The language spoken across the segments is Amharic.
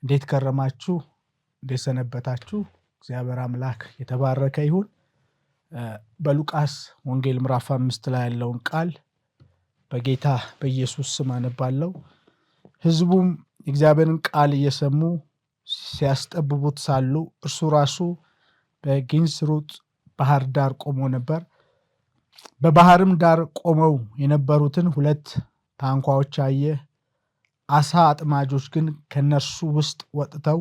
እንዴት ከረማችሁ? እንዴት ሰነበታችሁ? እግዚአብሔር አምላክ የተባረከ ይሁን። በሉቃስ ወንጌል ምዕራፍ 5 ላይ ያለውን ቃል በጌታ በኢየሱስ ስም አነባለሁ። ሕዝቡም የእግዚአብሔርን ቃል እየሰሙ ሲያስጠብቡት ሳሉ እርሱ ራሱ በጌንስሩጥ ባህር ዳር ቆሞ ነበር። በባህርም ዳር ቆመው የነበሩትን 2 ታንኳዎች አየ። አሳ አጥማጆች ግን ከነርሱ ውስጥ ወጥተው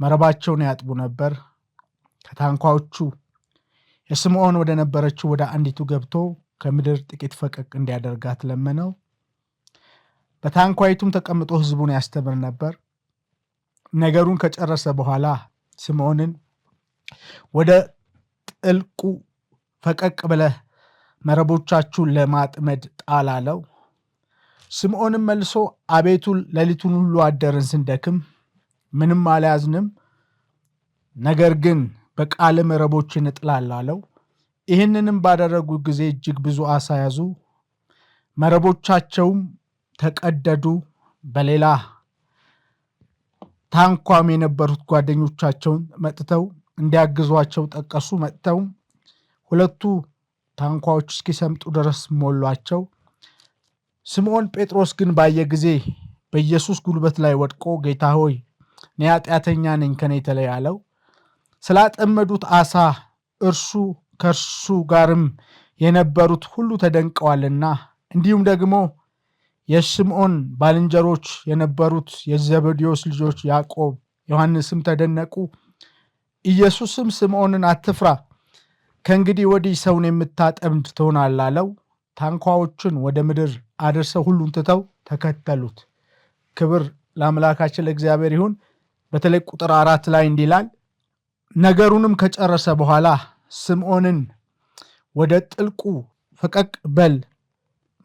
መረባቸውን ያጥቡ ነበር። ከታንኳዎቹ የስምዖን ወደ ነበረችው ወደ አንዲቱ ገብቶ ከምድር ጥቂት ፈቀቅ እንዲያደርጋት ለመነው። በታንኳይቱም ተቀምጦ ሕዝቡን ያስተምር ነበር። ነገሩን ከጨረሰ በኋላ ስምዖንን ወደ ጥልቁ ፈቀቅ ብለህ መረቦቻችሁን ለማጥመድ ጣል አለው። ስምዖንም መልሶ አቤቱ ሌሊቱን ሁሉ አደርን ስንደክም ምንም አልያዝንም፣ ነገር ግን በቃል መረቦችን እጥላለሁ አለው። ይህንንም ባደረጉ ጊዜ እጅግ ብዙ አሳ ያዙ፣ መረቦቻቸውም ተቀደዱ። በሌላ ታንኳም የነበሩት ጓደኞቻቸውን መጥተው እንዲያግዟቸው ጠቀሱ። መጥተውም 2 ታንኳዎች እስኪሰምጡ ድረስ ሞሏቸው። ስምዖን ጴጥሮስ ግን ባየ ጊዜ በኢየሱስ ጉልበት ላይ ወድቆ ጌታ ሆይ እኔ ኃጢአተኛ ነኝ፣ ከኔ ተለይ አለው። ስላጠመዱት አሳ እርሱ ከእርሱ ጋርም የነበሩት ሁሉ ተደንቀዋልና፣ እንዲሁም ደግሞ የስምዖን ባልንጀሮች የነበሩት የዘብዴዎስ ልጆች ያዕቆብ፣ ዮሐንስም ተደነቁ። ኢየሱስም ስምዖንን አትፍራ፣ ከእንግዲህ ወዲህ ሰውን የምታጠምድ ትሆናለህ አለው። ታንኳዎችን ወደ ምድር አድርሰው ሁሉን ትተው ተከተሉት። ክብር ለአምላካችን ለእግዚአብሔር ይሁን። በተለይ ቁጥር 4 ላይ እንዲህ ይላል፣ ነገሩንም ከጨረሰ በኋላ ስምዖንን ወደ ጥልቁ ፈቀቅ በል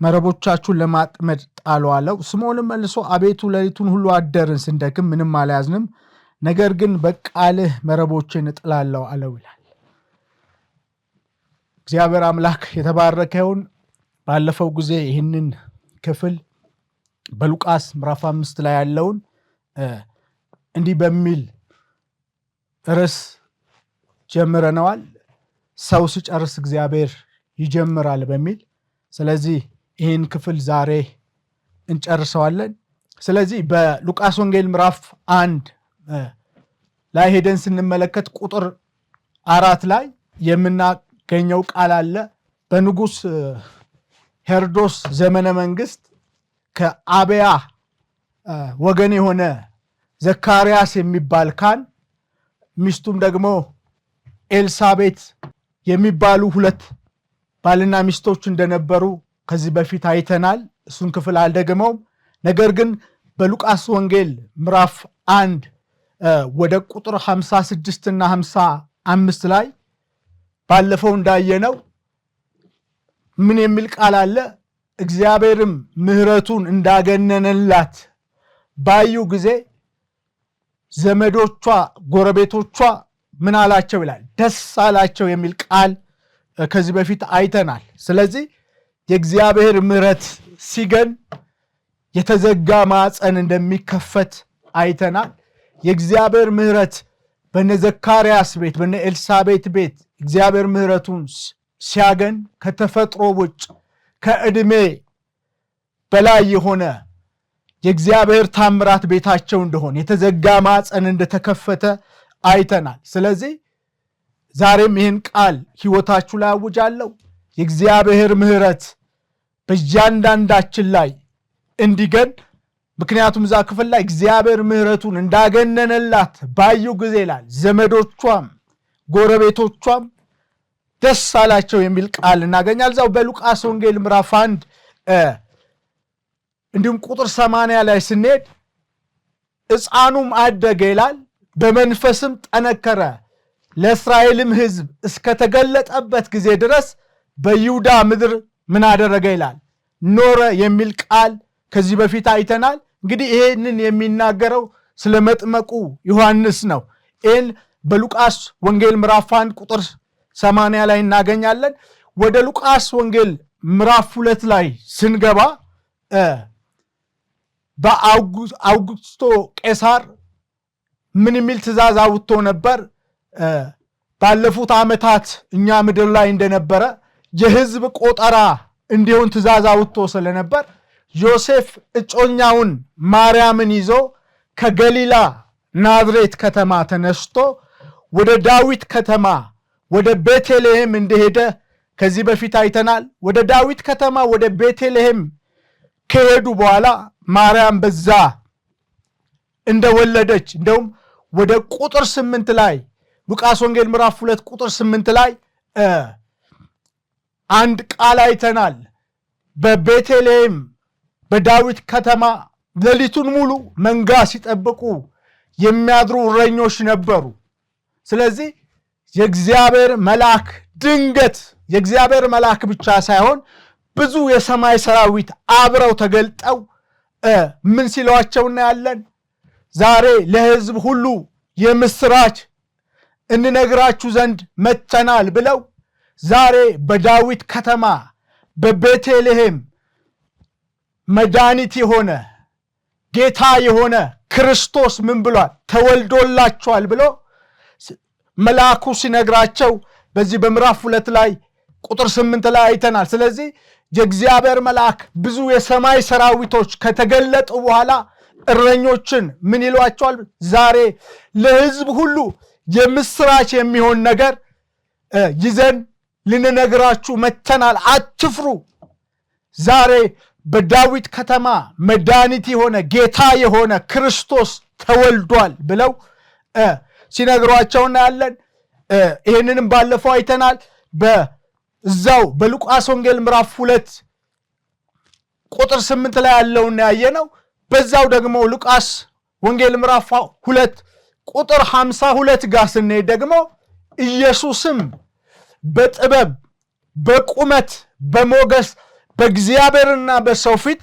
መረቦቻችሁን ለማጥመድ ጣሉ አለው። ስምዖንም መልሶ አቤቱ ሌሊቱን ሁሉ አደርን ስንደክም ምንም አልያዝንም፣ ነገር ግን በቃልህ መረቦችን እጥላለሁ አለው ይላል። እግዚአብሔር አምላክ የተባረከ ይሁን። ባለፈው ጊዜ ይህንን ክፍል በሉቃስ ምዕራፍ 5 ላይ ያለውን እንዲህ በሚል ርዕስ ጀምረነዋል። ሰው ሲጨርስ እግዚአብሔር ይጀምራል በሚል። ስለዚህ ይህን ክፍል ዛሬ እንጨርሰዋለን። ስለዚህ በሉቃስ ወንጌል ምዕራፍ 1 ላይ ሄደን ስንመለከት ቁጥር 4 ላይ የምናገኘው ቃል አለ። በንጉሥ ሄሮድስ ዘመነ መንግስት ከአብያ ወገን የሆነ ዘካርያስ የሚባል ካህን፣ ሚስቱም ደግሞ ኤልሳቤት የሚባሉ 2 ባልና ሚስቶች እንደነበሩ ከዚህ በፊት አይተናል። እሱን ክፍል አልደግመውም። ነገር ግን በሉቃስ ወንጌል ምዕራፍ 1 ወደ ቁጥር 56 እና 55 ላይ ባለፈው እንዳየነው ምን የሚል ቃል አለ? እግዚአብሔርም ምሕረቱን እንዳገነነላት ባዩ ጊዜ ዘመዶቿ፣ ጎረቤቶቿ ምን አላቸው ይላል? ደስ አላቸው የሚል ቃል ከዚህ በፊት አይተናል። ስለዚህ የእግዚአብሔር ምሕረት ሲገን የተዘጋ ማዕፀን እንደሚከፈት አይተናል። የእግዚአብሔር ምሕረት በነ ዘካርያስ ቤት፣ በነ ኤልሳቤት ቤት እግዚአብሔር ምሕረቱን ሲያገን ከተፈጥሮ ውጭ ከዕድሜ በላይ የሆነ የእግዚአብሔር ታምራት ቤታቸው እንደሆነ፣ የተዘጋ ማዕፀን እንደተከፈተ አይተናል። ስለዚህ ዛሬም ይህን ቃል ሕይወታችሁ ላይ አውጃለሁ። የእግዚአብሔር ምሕረት በእያንዳንዳችን ላይ እንዲገን። ምክንያቱም እዛ ክፍል ላይ እግዚአብሔር ምሕረቱን እንዳገነነላት ባዩ ጊዜ ይላል ዘመዶቿም ጎረቤቶቿም ደስ አላቸው የሚል ቃል እናገኛል። እዛው በሉቃስ ወንጌል ምዕራፍ 1 እንዲሁም ቁጥር 80 ላይ ስንሄድ ሕፃኑም አደገ ይላል፣ በመንፈስም ጠነከረ፣ ለእስራኤልም ሕዝብ እስከተገለጠበት ጊዜ ድረስ በይሁዳ ምድር ምን አደረገ ይላል? ኖረ የሚል ቃል ከዚህ በፊት አይተናል። እንግዲህ ይህንን የሚናገረው ስለ መጥመቁ ዮሐንስ ነው። ይህን በሉቃስ ወንጌል ምዕራፍ 1 ቁጥር 80 ላይ እናገኛለን። ወደ ሉቃስ ወንጌል ምዕራፍ 2 ላይ ስንገባ በአውግስቶ ቄሳር ምን የሚል ትእዛዝ አውጥቶ ነበር? ባለፉት ዓመታት እኛ ምድር ላይ እንደነበረ የሕዝብ ቆጠራ እንዲሆን ትእዛዝ አውጥቶ ስለነበር ዮሴፍ እጮኛውን ማርያምን ይዞ ከገሊላ ናዝሬት ከተማ ተነስቶ ወደ ዳዊት ከተማ ወደ ቤተልሔም እንደሄደ ከዚህ በፊት አይተናል። ወደ ዳዊት ከተማ ወደ ቤተልሔም ከሄዱ በኋላ ማርያም በዛ እንደወለደች እንደውም ወደ ቁጥር 8 ላይ ሉቃስ ወንጌል ምዕራፍ 2 ቁጥር 8 ላይ አንድ ቃል አይተናል። በቤተልሔም በዳዊት ከተማ ሌሊቱን ሙሉ መንጋ ሲጠብቁ የሚያድሩ እረኞች ነበሩ። ስለዚህ የእግዚአብሔር መልአክ ድንገት የእግዚአብሔር መልአክ ብቻ ሳይሆን ብዙ የሰማይ ሰራዊት አብረው ተገልጠው ምን ሲሏቸው እናያለን? ዛሬ ለሕዝብ ሁሉ የምስራች እንነግራችሁ ዘንድ መጥተናል ብለው ዛሬ በዳዊት ከተማ በቤተልሔም መድኃኒት የሆነ ጌታ የሆነ ክርስቶስ ምን ብሏል? ተወልዶላችኋል ብሎ መልአኩ ሲነግራቸው በዚህ በምዕራፍ 2 ላይ ቁጥር 8 ላይ አይተናል። ስለዚህ የእግዚአብሔር መልአክ ብዙ የሰማይ ሰራዊቶች ከተገለጡ በኋላ እረኞችን ምን ይሏቸዋል? ዛሬ ለሕዝብ ሁሉ የምስራች የሚሆን ነገር ይዘን ልንነግራችሁ መጥተናል፣ አትፍሩ። ዛሬ በዳዊት ከተማ መድኃኒት የሆነ ጌታ የሆነ ክርስቶስ ተወልዷል ብለው ሲነግሯቸው እናያለን። ይህንንም ባለፈው አይተናል። በዛው በሉቃስ ወንጌል ምዕራፍ 2 ቁጥር 8 ላይ ያለውን ያየነው። በዛው ደግሞ ሉቃስ ወንጌል ምዕራፍ 2 ቁጥር 52 ጋር ስንሄድ ደግሞ ኢየሱስም በጥበብ በቁመት በሞገስ በእግዚአብሔርና በሰው ፊት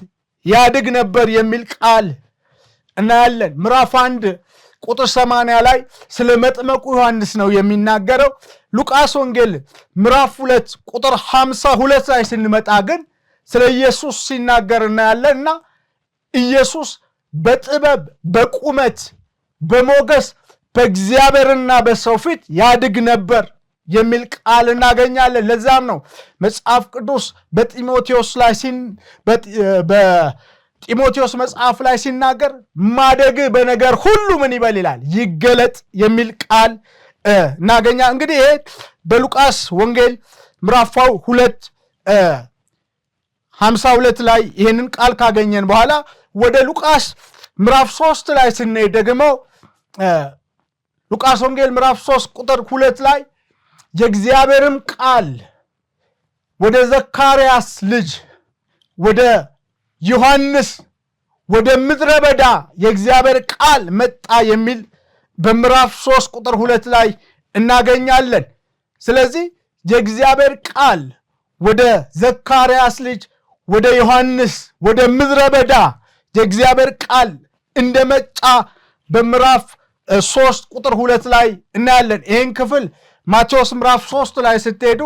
ያድግ ነበር የሚል ቃል እናያለን። ምዕራፍ 1 ቁጥር 80 ላይ ስለ መጥመቁ ዮሐንስ ነው የሚናገረው። ሉቃስ ወንጌል ምዕራፍ 2 ቁጥር 52 ላይ ስንመጣ ግን ስለ ኢየሱስ ሲናገር እናያለን እና ኢየሱስ በጥበብ በቁመት በሞገስ በእግዚአብሔርና በሰው ፊት ያድግ ነበር የሚል ቃል እናገኛለን። ለዛም ነው መጽሐፍ ቅዱስ በጢሞቴዎስ መጽሐፍ ላይ ሲናገር ማደግ በነገር ሁሉ ምን ይበል ይላል? ይገለጥ የሚል ቃል እናገኛለን። እንግዲህ ይሄ በሉቃስ ወንጌል ምዕራፍ 2 52 ላይ ይህንን ቃል ካገኘን በኋላ ወደ ሉቃስ ምዕራፍ 3 ላይ ስንሄድ ደግሞ ሉቃስ ወንጌል ምዕራፍ 3 ቁጥር 2 ላይ የእግዚአብሔርም ቃል ወደ ዘካርያስ ልጅ ወደ ዮሐንስ ወደ ምድረ በዳ የእግዚአብሔር ቃል መጣ የሚል በምዕራፍ 3 ቁጥር 2 ላይ እናገኛለን። ስለዚህ የእግዚአብሔር ቃል ወደ ዘካርያስ ልጅ ወደ ዮሐንስ ወደ ምድረ በዳ የእግዚአብሔር ቃል እንደመጣ በምዕራፍ 3 ቁጥር 2 ላይ እናያለን። ይህን ክፍል ማቴዎስ ምዕራፍ 3 ላይ ስትሄዱ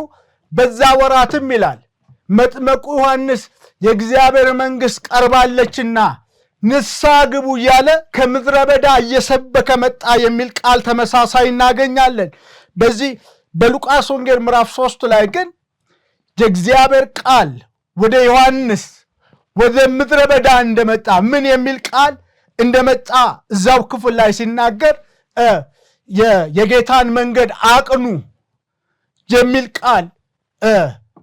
በዛ ወራትም ይላል መጥመቁ ዮሐንስ የእግዚአብሔር መንግሥት ቀርባለችና ንስሐ ግቡ እያለ ከምድረ በዳ እየሰበከ መጣ የሚል ቃል ተመሳሳይ እናገኛለን። በዚህ በሉቃስ ወንጌል ምዕራፍ 3 ላይ ግን የእግዚአብሔር ቃል ወደ ዮሐንስ ወደ ምድረ በዳ እንደመጣ ምን የሚል ቃል እንደመጣ እዛው ክፍል ላይ ሲናገር የጌታን መንገድ አቅኑ የሚል ቃል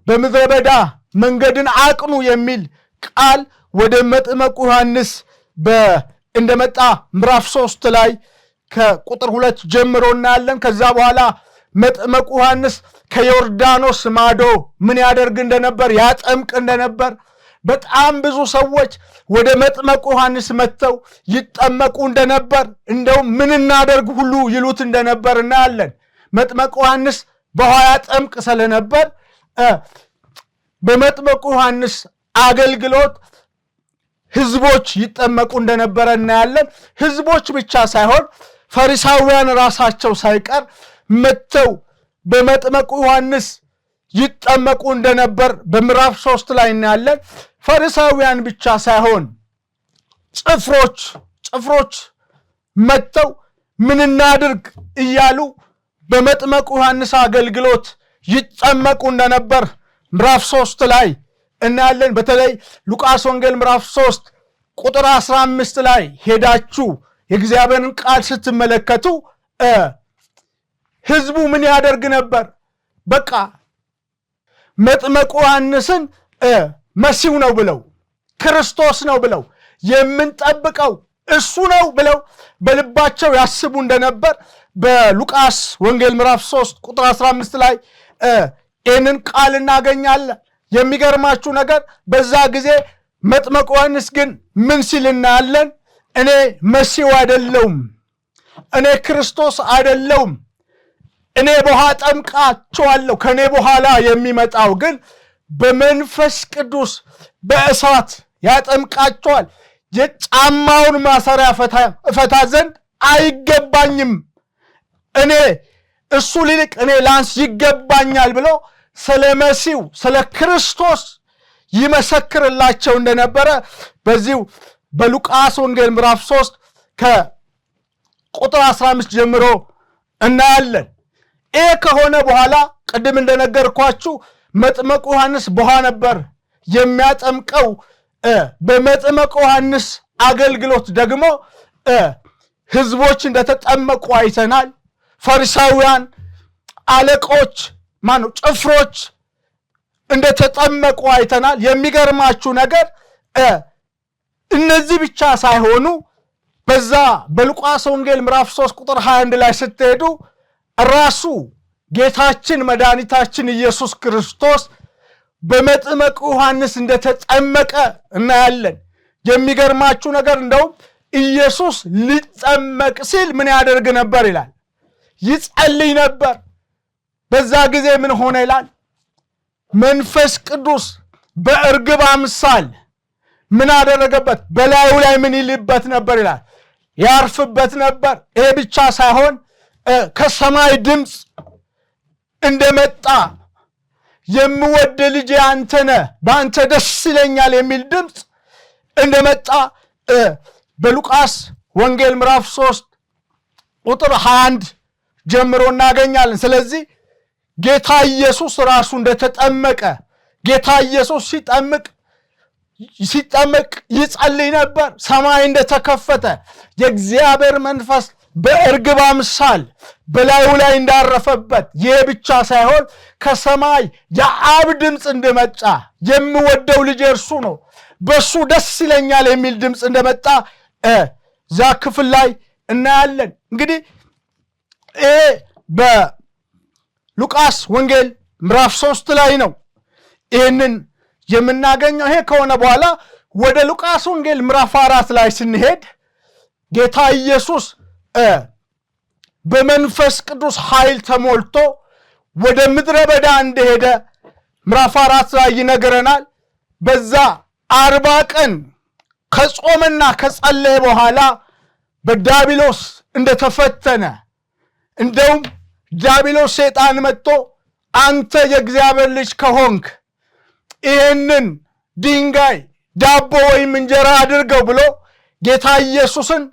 በምድረ በዳ መንገድን አቅኑ የሚል ቃል ወደ መጥመቁ ዮሐንስ እንደመጣ ምዕራፍ 3 ላይ ከቁጥር 2 ጀምሮ እናያለን። ከዛ በኋላ መጥመቁ ዮሐንስ ከዮርዳኖስ ማዶ ምን ያደርግ እንደነበር ያጠምቅ እንደነበር በጣም ብዙ ሰዎች ወደ መጥመቁ ዮሐንስ መጥተው ይጠመቁ እንደነበር እንደውም ምን እናደርግ ሁሉ ይሉት እንደነበር እናያለን። መጥመቁ ዮሐንስ በውሃ ያጠምቅ ስለነበር በመጥመቁ ዮሐንስ አገልግሎት ህዝቦች ይጠመቁ እንደነበረ እናያለን። ህዝቦች ብቻ ሳይሆን ፈሪሳውያን ራሳቸው ሳይቀር መጥተው በመጥመቁ ዮሐንስ ይጠመቁ እንደነበር በምዕራፍ 3 ላይ እናያለን። ፈሪሳውያን ብቻ ሳይሆን ጭፍሮች መጥተው ምን እናድርግ እያሉ በመጥመቁ ዮሐንስ አገልግሎት ይጠመቁ እንደነበር ምዕራፍ 3 ላይ እናያለን። በተለይ ሉቃስ ወንጌል ምዕራፍ 3 ቁጥር 15 ላይ ሄዳችሁ የእግዚአብሔርን ቃል ስትመለከቱ ህዝቡ ምን ያደርግ ነበር? በቃ መጥመቁ ዮሐንስን መሲሁ ነው ብለው ክርስቶስ ነው ብለው የምንጠብቀው እሱ ነው ብለው በልባቸው ያስቡ እንደነበር በሉቃስ ወንጌል ምዕራፍ 3 ቁጥር 15 ላይ ይህንን ቃል እናገኛለን። የሚገርማችሁ ነገር በዛ ጊዜ መጥመቁ ዮሐንስ ግን ምን ሲል እናያለን? እኔ መሲሁ አይደለሁም፣ እኔ ክርስቶስ አይደለሁም፣ እኔ በውሃ አጠምቃቸዋለሁ፣ ከእኔ በኋላ የሚመጣው ግን በመንፈስ ቅዱስ በእሳት ያጠምቃቸዋል፣ የጫማውን ማሰሪያ እፈታ ዘንድ አይገባኝም፣ እኔ እሱ ሊልቅ እኔ ላንስ ይገባኛል ብሎ ስለ መሲሁ ስለ ክርስቶስ ይመሰክርላቸው እንደነበረ በዚሁ በሉቃስ ወንጌል ምዕራፍ 3 ከቁጥር 15 ጀምሮ እናያለን። ይሄ ከሆነ በኋላ ቅድም እንደነገርኳችሁ መጥመቁ ዮሐንስ በውሃ ነበር የሚያጠምቀው። በመጥመቁ ዮሐንስ አገልግሎት ደግሞ ህዝቦች እንደተጠመቁ አይተናል። ፈሪሳውያን አለቆች ጭፍሮች እንደተጠመቁ አይተናል። የሚገርማችሁ ነገር እነዚህ ብቻ ሳይሆኑ በዛ በሉቃስ ወንጌል ምዕራፍ 3 ቁጥር 21 ላይ ስትሄዱ ራሱ ጌታችን መድኃኒታችን ኢየሱስ ክርስቶስ በመጥመቁ ዮሐንስ እንደተጠመቀ እናያለን። የሚገርማችሁ ነገር እንደውም ኢየሱስ ሊጠመቅ ሲል ምን ያደርግ ነበር ይላል? ይጸልይ ነበር። በዛ ጊዜ ምን ሆነ ይላል? መንፈስ ቅዱስ በእርግብ አምሳል ምን አደረገበት? በላዩ ላይ ምን ይልበት ነበር ይላል? ያርፍበት ነበር። ይሄ ብቻ ሳይሆን ከሰማይ ድምፅ እንደመጣ የምወድ ልጅ አንተ ነህ፣ በአንተ ደስ ይለኛል የሚል ድምፅ እንደመጣ በሉቃስ ወንጌል ምዕራፍ 3 ቁጥር 21 ጀምሮ እናገኛለን። ስለዚህ ጌታ ኢየሱስ ራሱ እንደተጠመቀ ጌታ ኢየሱስ ሲጠመቅ ይጸልይ ነበር። ሰማይ እንደተከፈተ የእግዚአብሔር መንፈስ በእርግብ አምሳል በላዩ ላይ እንዳረፈበት፣ ይህ ብቻ ሳይሆን ከሰማይ የአብ ድምፅ እንደመጣ የምወደው ልጅ እርሱ ነው፣ በሱ ደስ ይለኛል የሚል ድምፅ እንደመጣ እዛ ክፍል ላይ እናያለን። እንግዲህ ይሄ በሉቃስ ወንጌል ምዕራፍ 3 ላይ ነው ይህንን የምናገኘው። ይሄ ከሆነ በኋላ ወደ ሉቃስ ወንጌል ምዕራፍ 4 ላይ ስንሄድ ጌታ ኢየሱስ በመንፈስ ቅዱስ ኃይል ተሞልቶ ወደ ምድረ በዳ እንደሄደ ምዕራፍ 4 ላይ ይነግረናል። በዛ 40 ቀን ከጾመና ከጸለየ በኋላ በዲያብሎስ እንደተፈተነ፣ እንደውም ዲያብሎስ ሰይጣን መጥቶ አንተ የእግዚአብሔር ልጅ ከሆንክ ይህንን ድንጋይ ዳቦ ወይም እንጀራ አድርገው ብሎ ጌታ ኢየሱስን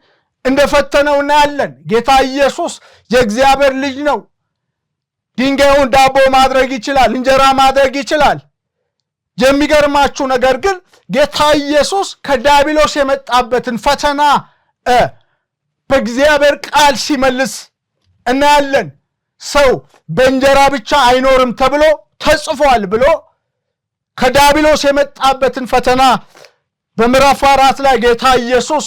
እንደፈተነው እናያለን። ጌታ ኢየሱስ የእግዚአብሔር ልጅ ነው። ድንጋዩን ዳቦ ማድረግ ይችላል፣ እንጀራ ማድረግ ይችላል። የሚገርማችሁ ነገር ግን ጌታ ኢየሱስ ከዲያብሎስ የመጣበትን ፈተና በእግዚአብሔር ቃል ሲመልስ እናያለን። ሰው በእንጀራ ብቻ አይኖርም ተብሎ ተጽፏል ብሎ ከዲያብሎስ የመጣበትን ፈተና በምዕራፍ 4 ላይ ጌታ ኢየሱስ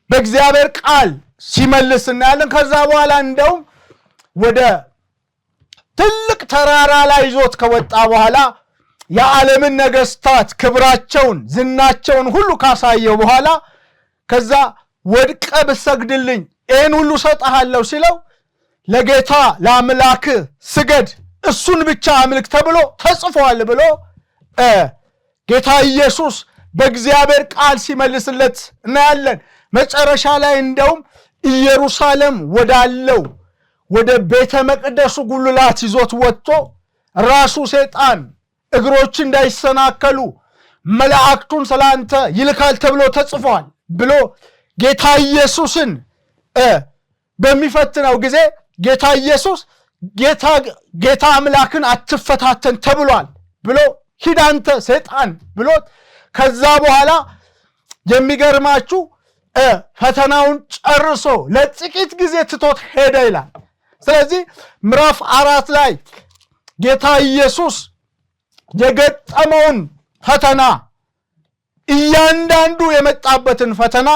በእግዚአብሔር ቃል ሲመልስ እናያለን። ከዛ በኋላ እንደውም ወደ ትልቅ ተራራ ላይ ይዞት ከወጣ በኋላ የዓለምን ነገስታት ክብራቸውን ዝናቸውን ሁሉ ካሳየው በኋላ ከዛ ወድቀ ብሰግድልኝ ይህን ሁሉ ሰጠሃለሁ ሲለው ለጌታ ለአምላክ ስገድ፣ እሱን ብቻ አምልክ ተብሎ ተጽፏል ብሎ ጌታ ኢየሱስ በእግዚአብሔር ቃል ሲመልስለት እናያለን። መጨረሻ ላይ እንደውም ኢየሩሳሌም ወዳለው ወደ ቤተ መቅደሱ ጉልላት ይዞት ወጥቶ ራሱ ሰይጣን እግሮች እንዳይሰናከሉ መላእክቱን ስላንተ ይልካል ተብሎ ተጽፏል ብሎ ጌታ ኢየሱስን በሚፈትነው ጊዜ ጌታ ኢየሱስ ጌታ አምላክን አትፈታተን ተብሏል ብሎ ሂድ አንተ ሰይጣን ብሎት ከዛ በኋላ የሚገርማችሁ ፈተናውን ጨርሶ ለጥቂት ጊዜ ትቶት ሄደ ይላል። ስለዚህ ምዕራፍ 4 ላይ ጌታ ኢየሱስ የገጠመውን ፈተና እያንዳንዱ የመጣበትን ፈተና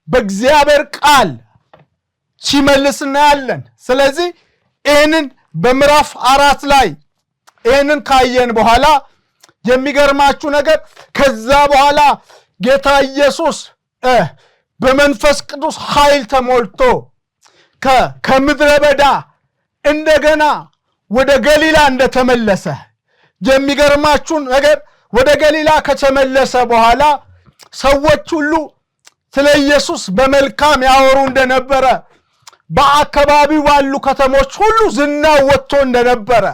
በእግዚአብሔር ቃል ሲመልስ እናያለን። ስለዚህ ይህንን በምዕራፍ 4 ላይ ይህንን ካየን በኋላ የሚገርማችሁ ነገር ከዛ በኋላ ጌታ ኢየሱስ በመንፈስ ቅዱስ ኃይል ተሞልቶ ከምድረ በዳ እንደገና ወደ ገሊላ እንደተመለሰ የሚገርማችሁ ነገር ወደ ገሊላ ከተመለሰ በኋላ ሰዎች ሁሉ ስለ ኢየሱስ በመልካም ያወሩ እንደነበረ በአካባቢው ባሉ ከተሞች ሁሉ ዝናው ወጥቶ እንደነበረ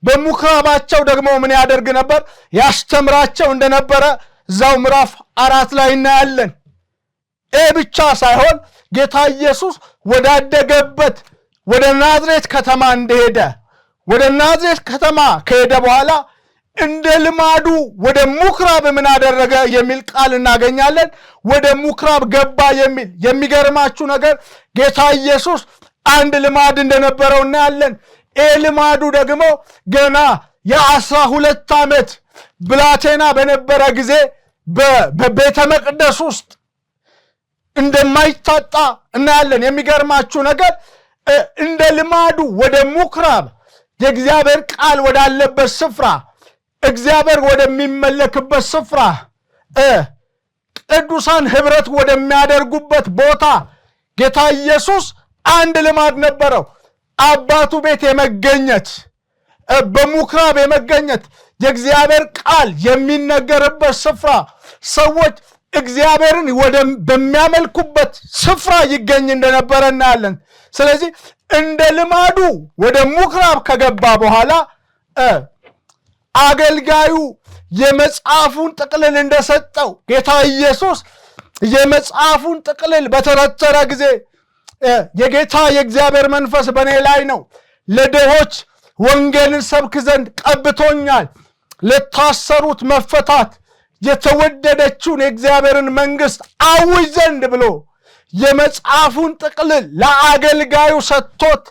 በምኩራባቸው ደግሞ ምን ያደርግ ነበር? ያስተምራቸው እንደነበረ እዛው ምዕራፍ 4 ላይ እናያለን። ብቻ ሳይሆን ጌታ ኢየሱስ ወዳደገበት ወደ ናዝሬት ከተማ እንደሄደ ወደ ናዝሬት ከተማ ከሄደ በኋላ እንደ ልማዱ ወደ ምኩራብ ምን አደረገ የሚል ቃል እናገኛለን። ወደ ምኩራብ ገባ የሚል የሚገርማችሁ ነገር ጌታ ኢየሱስ አንድ ልማድ እንደነበረው እናያለን። ልማዱ ደግሞ ገና የ12 ዓመት ብላቴና በነበረ ጊዜ በቤተ መቅደስ ውስጥ እንደማይታጣ እናያለን። የሚገርማችሁ ነገር እንደ ልማዱ ወደ ምኩራብ የእግዚአብሔር ቃል ወዳለበት ስፍራ እግዚአብሔር ወደሚመለክበት ስፍራ ቅዱሳን ህብረት ወደሚያደርጉበት ቦታ ጌታ ኢየሱስ አንድ ልማድ ነበረው። አባቱ ቤት የመገኘት በምኩራብ የመገኘት የእግዚአብሔር ቃል የሚነገርበት ስፍራ ሰዎች እግዚአብሔርን በሚያመልኩበት ስፍራ ይገኝ እንደነበረ እናያለን። ስለዚህ እንደ ልማዱ ወደ ምኩራብ ከገባ በኋላ አገልጋዩ የመጽሐፉን ጥቅልል እንደሰጠው ጌታ ኢየሱስ የመጽሐፉን ጥቅልል በተረተረ ጊዜ የጌታ የእግዚአብሔር መንፈስ በእኔ ላይ ነው፣ ለድሆች ወንጌልን ሰብክ ዘንድ ቀብቶኛል፣ ለታሰሩት መፈታት፣ የተወደደችውን የእግዚአብሔርን መንግሥት አውጅ ዘንድ ብሎ የመጽሐፉን ጥቅልል ለአገልጋዩ ሰጥቶት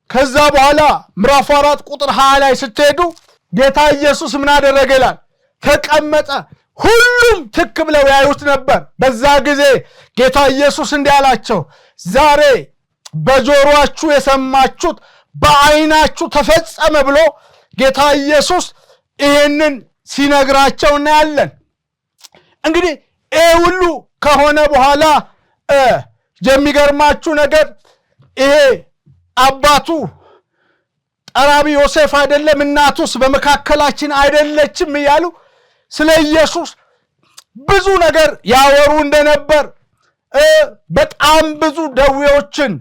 ከዛ በኋላ ምዕራፍ 4 ቁጥር 20 ላይ ስትሄዱ ጌታ ኢየሱስ ምን አደረገ ይላል? ተቀመጠ። ሁሉም ትክ ብለው ያዩት ነበር። በዛ ጊዜ ጌታ ኢየሱስ እንዲህ አላቸው፣ ዛሬ በጆሮአችሁ የሰማችሁት በዓይናችሁ ተፈጸመ ብሎ ጌታ ኢየሱስ ይህንን ሲነግራቸው እናያለን። እንግዲህ ይህ ሁሉ ከሆነ በኋላ የሚገርማችሁ ነገር ይሄ አባቱ ጠራቢ ዮሴፍ አይደለም፣ እናቱስ በመካከላችን አይደለችም እያሉ ስለ ኢየሱስ ብዙ ነገር ያወሩ እንደነበር፣ በጣም ብዙ ደዌዎችን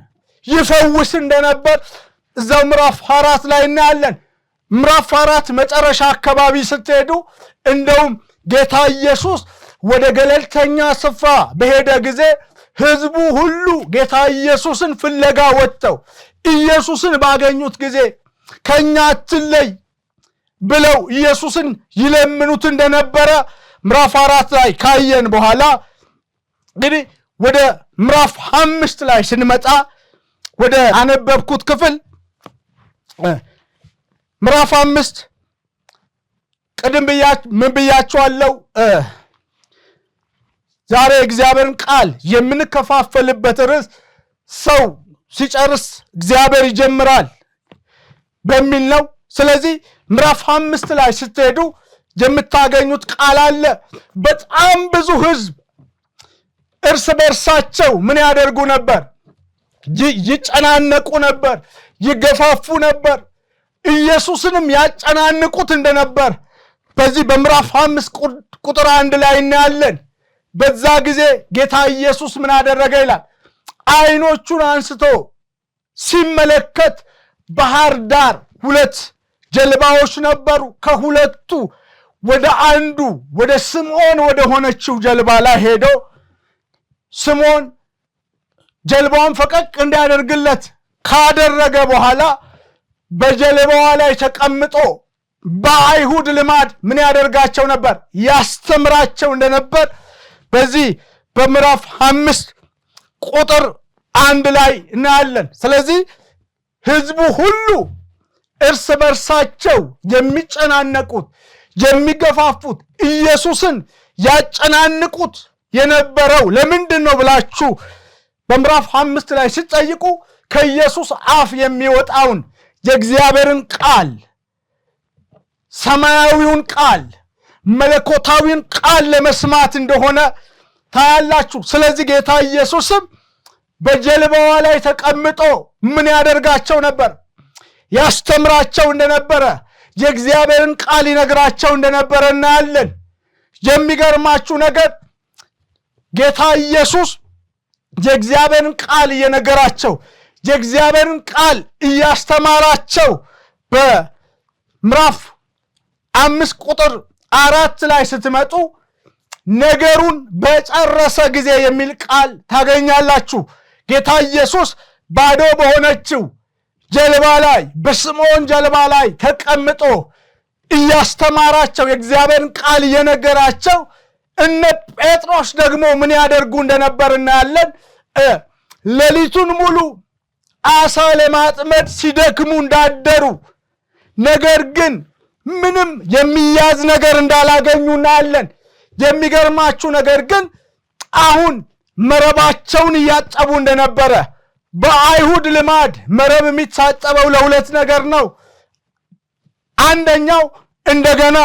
ይፈውስ እንደነበር እዛው ምዕራፍ 4 ላይ እናያለን። ምዕራፍ 4 መጨረሻ አካባቢ ስትሄዱ እንደውም ጌታ ኢየሱስ ወደ ገለልተኛ ስፍራ በሄደ ጊዜ ሕዝቡ ሁሉ ጌታ ኢየሱስን ፍለጋ ወጥተው ኢየሱስን ባገኙት ጊዜ ከኛ አትለይ ብለው ኢየሱስን ይለምኑት እንደነበረ ምዕራፍ 4 ላይ ካየን በኋላ እንግዲህ ወደ ምዕራፍ 5 ላይ ስንመጣ ወደ አነበብኩት ክፍል ምዕራፍ 5 ቅድም ምን ብያቸዋለሁ? ዛሬ እግዚአብሔርን ቃል የምንከፋፈልበት ርዕስ ሰው ሲጨርስ እግዚአብሔር ይጀምራል በሚል ነው። ስለዚህ ምዕራፍ 5 ላይ ስትሄዱ የምታገኙት ቃል አለ። በጣም ብዙ ሕዝብ እርስ በርሳቸው ምን ያደርጉ ነበር? ይጨናነቁ ነበር፣ ይገፋፉ ነበር፣ ኢየሱስንም ያጨናንቁት እንደነበር በዚህ በምዕራፍ 5 ቁጥር 1 ላይ እናያለን። በዛ ጊዜ ጌታ ኢየሱስ ምን አደረገ ይላል? ዓይኖቹን አንስቶ ሲመለከት ባህር ዳር 2 ጀልባዎች ነበሩ። ከሁለቱ ወደ አንዱ ወደ ስምዖን ወደ ሆነችው ጀልባ ላይ ሄዶ ስምዖን ጀልባውን ፈቀቅ እንዲያደርግለት ካደረገ በኋላ በጀልባዋ ላይ ተቀምጦ በአይሁድ ልማድ ምን ያደርጋቸው ነበር? ያስተምራቸው እንደነበር በዚህ በምዕራፍ 5 ቁጥር 1 ላይ እናያለን። ስለዚህ ሕዝቡ ሁሉ እርስ በርሳቸው የሚጨናነቁት የሚገፋፉት ኢየሱስን ያጨናንቁት የነበረው ለምንድን ነው ብላችሁ በምዕራፍ 5 ላይ ሲጠይቁ ከኢየሱስ አፍ የሚወጣውን የእግዚአብሔርን ቃል፣ ሰማያዊውን ቃል፣ መለኮታዊውን ቃል ለመስማት እንደሆነ ታያላችሁ። ስለዚህ ጌታ ኢየሱስም በጀልባዋ ላይ ተቀምጦ ምን ያደርጋቸው ነበር? ያስተምራቸው እንደነበረ፣ የእግዚአብሔርን ቃል ይነግራቸው እንደነበረ እናያለን። የሚገርማችሁ ነገር ጌታ ኢየሱስ የእግዚአብሔርን ቃል እየነገራቸው፣ የእግዚአብሔርን ቃል እያስተማራቸው በምዕራፍ 5 ቁጥር 4 ላይ ስትመጡ ነገሩን በጨረሰ ጊዜ የሚል ቃል ታገኛላችሁ። ጌታ ኢየሱስ ባዶ በሆነችው ጀልባ ላይ በስምዖን ጀልባ ላይ ተቀምጦ እያስተማራቸው የእግዚአብሔርን ቃል እየነገራቸው እነ ጴጥሮስ ደግሞ ምን ያደርጉ እንደነበር እናያለን። ሌሊቱን ሙሉ አሳ ለማጥመድ ሲደክሙ እንዳደሩ፣ ነገር ግን ምንም የሚያዝ ነገር እንዳላገኙ እናያለን። የሚገርማችሁ ነገር ግን አሁን መረባቸውን እያጠቡ እንደነበረ፣ በአይሁድ ልማድ መረብ የሚታጠበው ለሁለት ነገር ነው። አንደኛው እንደገና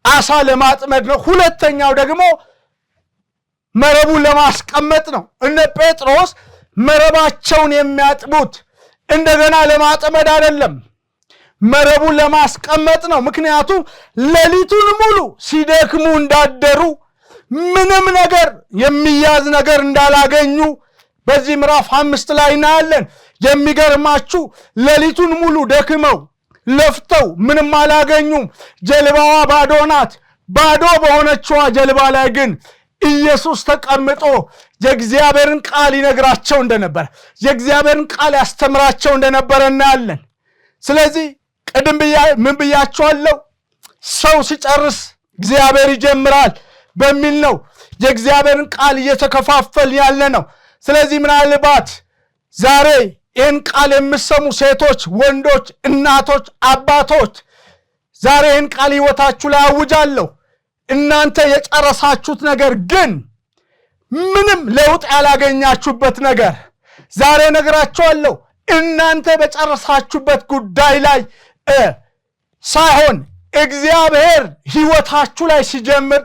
አሳ ለማጥመድ ነው። ሁለተኛው ደግሞ መረቡን ለማስቀመጥ ነው። እነ ጴጥሮስ መረባቸውን የሚያጥቡት እንደገና ለማጥመድ አይደለም፣ መረቡን ለማስቀመጥ ነው። ምክንያቱም ሌሊቱን ሙሉ ሲደክሙ እንዳደሩ፣ ምንም ነገር የሚያዝ ነገር እንዳላገኙ በዚህ ምዕራፍ 5 ላይ እናያለን። የሚገርማችሁ ሌሊቱን ሙሉ ደክመው ለፍተው ምንም አላገኙም። ጀልባዋ ባዶ ናት። ባዶ በሆነችዋ ጀልባ ላይ ግን ኢየሱስ ተቀምጦ የእግዚአብሔርን ቃል ይነግራቸው እንደነበረ፣ የእግዚአብሔርን ቃል ያስተምራቸው እንደነበረ እናያለን። ስለዚህ ቅድም ምን ብያቸዋለሁ? ሰው ሲጨርስ እግዚአብሔር ይጀምራል በሚል ነው የእግዚአብሔርን ቃል እየተከፋፈል ያለ ነው። ስለዚህ ምናልባት ዛሬ ይህን ቃል የምሰሙ ሴቶች፣ ወንዶች፣ እናቶች፣ አባቶች ዛሬ ይህን ቃል ሕይወታችሁ ላይ አውጃለሁ። እናንተ የጨረሳችሁት ነገር ግን ምንም ለውጥ ያላገኛችሁበት ነገር ዛሬ ነግራችኋለሁ። እናንተ በጨረሳችሁበት ጉዳይ ላይ ሳይሆን እግዚአብሔር ሕይወታችሁ ላይ ሲጀምር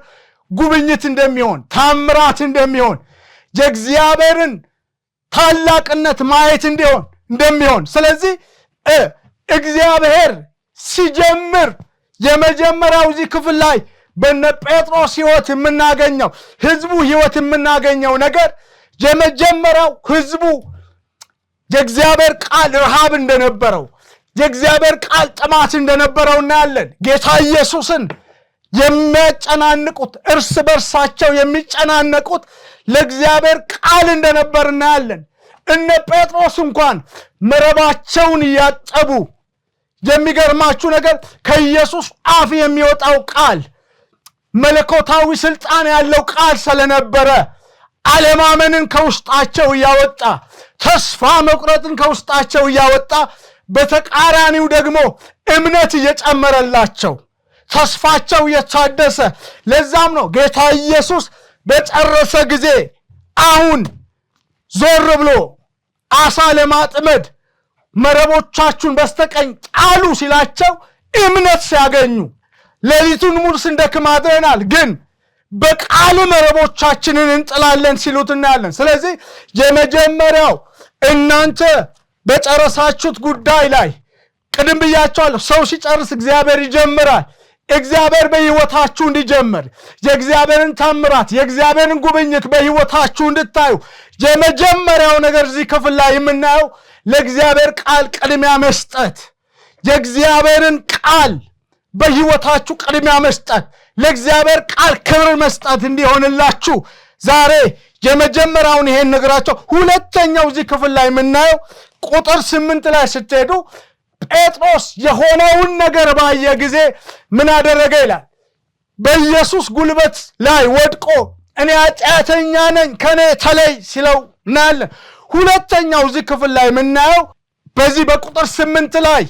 ጉብኝት እንደሚሆን፣ ታምራት እንደሚሆን፣ የእግዚአብሔርን ታላቅነት ማየት እንደሚሆን ስለዚህ እግዚአብሔር ሲጀምር የመጀመሪያው እዚህ ክፍል ላይ በነ ጴጥሮስ ሕይወት የምናገኘው፣ ሕዝቡ ሕይወት የምናገኘው ነገር የመጀመሪያው ሕዝቡ የእግዚአብሔር ቃል ረሃብ እንደነበረው፣ የእግዚአብሔር ቃል ጥማት እንደነበረው እናያለን። ጌታ ኢየሱስን የሚያጨናንቁት፣ እርስ በርሳቸው የሚጨናነቁት ለእግዚአብሔር ቃል እንደነበር እናያለን። እነ ጴጥሮስ እንኳን መረባቸውን እያጠቡ፣ የሚገርማችሁ ነገር ከኢየሱስ አፍ የሚወጣው ቃል መለኮታዊ ስልጣን ያለው ቃል ስለነበረ አለማመንን ከውስጣቸው እያወጣ፣ ተስፋ መቁረጥን ከውስጣቸው እያወጣ፣ በተቃራኒው ደግሞ እምነት እየጨመረላቸው፣ ተስፋቸው እየታደሰ፣ ለዛም ነው ጌታ ኢየሱስ በጨረሰ ጊዜ አሁን ዞር ብሎ አሳ ለማጥመድ መረቦቻችሁን በስተቀኝ ጣሉ ሲላቸው እምነት ሲያገኙ፣ ሌሊቱን ሙሉ ስንደክም አድረናል፣ ግን በቃል መረቦቻችንን እንጥላለን ሲሉት እናያለን። ስለዚህ የመጀመሪያው እናንተ በጨረሳችሁት ጉዳይ ላይ ቅድም ብያቸዋለሁ፣ ሰው ሲጨርስ እግዚአብሔር ይጀምራል። እግዚአብሔር በሕይወታችሁ እንዲጀምር፣ የእግዚአብሔርን ታምራት፣ የእግዚአብሔርን ጉብኝት በሕይወታችሁ እንድታዩ የመጀመሪያው ነገር እዚህ ክፍል ላይ የምናየው ለእግዚአብሔር ቃል ቅድሚያ መስጠት፣ የእግዚአብሔርን ቃል በሕይወታችሁ ቅድሚያ መስጠት፣ ለእግዚአብሔር ቃል ክብር መስጠት እንዲሆንላችሁ ዛሬ የመጀመሪያውን ይሄን ነግራቸው። ሁለተኛው እዚህ ክፍል ላይ የምናየው ቁጥር 8 ላይ ስትሄዱ ጴጥሮስ የሆነውን ነገር ባየ ጊዜ ምን አደረገ ይላል? በኢየሱስ ጉልበት ላይ ወድቆ እኔ ኃጢአተኛ ነኝ ከኔ ተለይ ሲለው እናያለን። ሁለተኛው እዚህ ክፍል ላይ የምናየው በዚህ በቁጥር 8 ላይ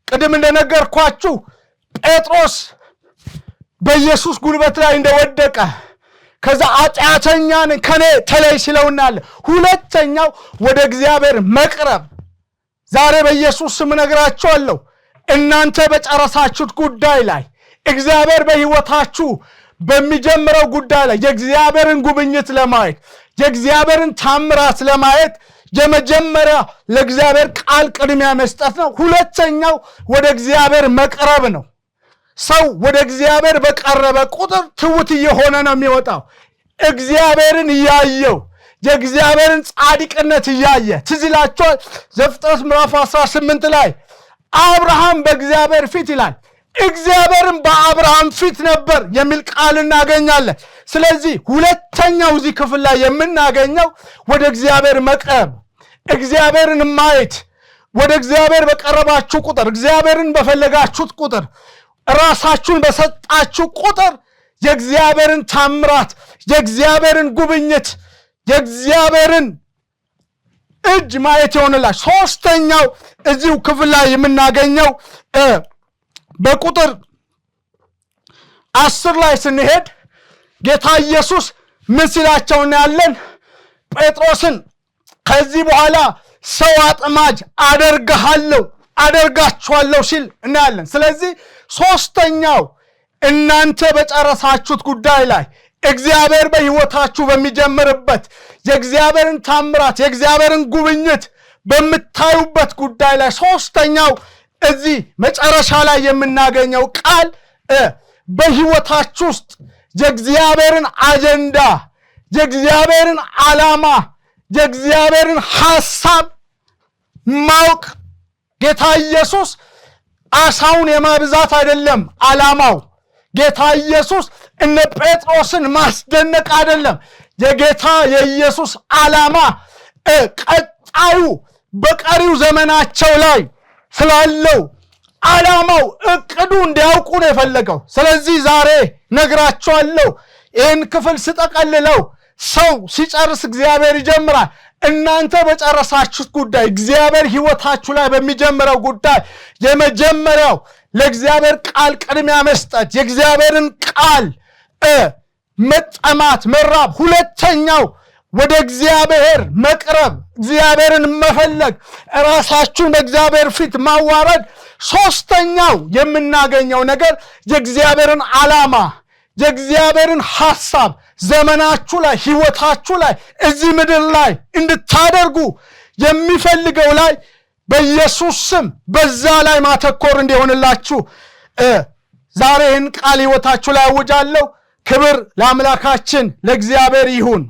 ቅድም እንደነገርኳችሁ ጴጥሮስ በኢየሱስ ጉልበት ላይ እንደወደቀ ከዛ ኃጢአተኛ ነኝ ከኔ ተለይ ሲለው እናያለን። ሁለተኛው ወደ እግዚአብሔር መቅረብ። ዛሬ በኢየሱስ ስም እነግራችኋለሁ፣ እናንተ በጨረሳችሁት ጉዳይ ላይ እግዚአብሔር በሕይወታችሁ በሚጀምረው ጉዳይ ላይ የእግዚአብሔርን ጉብኝት ለማየት የእግዚአብሔርን ታምራት ለማየት የመጀመሪያ ለእግዚአብሔር ቃል ቅድሚያ መስጠት ነው። ሁለተኛው ወደ እግዚአብሔር መቅረብ ነው። ሰው ወደ እግዚአብሔር በቀረበ ቁጥር ትውት እየሆነ ነው የሚወጣው። እግዚአብሔርን እያየው የእግዚአብሔርን ጻድቅነት እያየ ትዝ ይላችኋል ዘፍጥረት ምዕራፍ 18 ላይ አብርሃም በእግዚአብሔር ፊት ይላል እግዚአብሔርን በአብርሃም ፊት ነበር የሚል ቃል እናገኛለን። ስለዚህ ሁለተኛው እዚህ ክፍል ላይ የምናገኘው ወደ እግዚአብሔር መቅረብ፣ እግዚአብሔርን ማየት። ወደ እግዚአብሔር በቀረባችሁ ቁጥር፣ እግዚአብሔርን በፈለጋችሁት ቁጥር፣ ራሳችሁን በሰጣችሁ ቁጥር የእግዚአብሔርን ታምራት፣ የእግዚአብሔርን ጉብኝት፣ የእግዚአብሔርን እጅ ማየት ይሆንላችሁ። ሶስተኛው እዚሁ ክፍል ላይ የምናገኘው በቁጥር 10 ላይ ስንሄድ ጌታ ኢየሱስ ምን ሲላቸው እናያለን? ጴጥሮስን ከዚህ በኋላ ሰው አጥማጅ አደርጋችኋለሁ ሲል እናያለን። ስለዚህ ሶስተኛው እናንተ በጨረሳችሁት ጉዳይ ላይ እግዚአብሔር በሕይወታችሁ በሚጀምርበት የእግዚአብሔርን ታምራት የእግዚአብሔርን ጉብኝት በምታዩበት ጉዳይ ላይ ሶስተኛው እዚህ መጨረሻ ላይ የምናገኘው ቃል በሕይወታችሁ ውስጥ የእግዚአብሔርን አጀንዳ፣ የእግዚአብሔርን ዓላማ፣ የእግዚአብሔርን ሐሳብ ማወቅ። ጌታ ኢየሱስ አሳውን የማብዛት አይደለም ዓላማው። ጌታ ኢየሱስ እነ ጴጥሮስን ማስደነቅ አይደለም። የጌታ የኢየሱስ ዓላማ ቀጣዩ በቀሪው ዘመናቸው ላይ ስላለው ዓላማው እቅዱ እንዲያውቁ ነው የፈለገው። ስለዚህ ዛሬ ነግራቸዋለሁ። ይህን ክፍል ስጠቀልለው ሰው ሲጨርስ እግዚአብሔር ይጀምራል። እናንተ በጨረሳችሁት ጉዳይ እግዚአብሔር ሕይወታችሁ ላይ በሚጀምረው ጉዳይ የመጀመሪያው ለእግዚአብሔር ቃል ቅድሚያ መስጠት፣ የእግዚአብሔርን ቃል መጠማት፣ መራብ። ሁለተኛው ወደ እግዚአብሔር መቅረብ፣ እግዚአብሔርን መፈለግ፣ ራሳችሁን በእግዚአብሔር ፊት ማዋረድ። ሶስተኛው የምናገኘው ነገር የእግዚአብሔርን ዓላማ፣ የእግዚአብሔርን ሐሳብ ዘመናችሁ ላይ ሕይወታችሁ ላይ እዚህ ምድር ላይ እንድታደርጉ የሚፈልገው ላይ በኢየሱስ ስም በዛ ላይ ማተኮር እንዲሆንላችሁ ዛሬ ይህን ቃል ሕይወታችሁ ላይ አውጃለሁ። ክብር ለአምላካችን ለእግዚአብሔር ይሁን።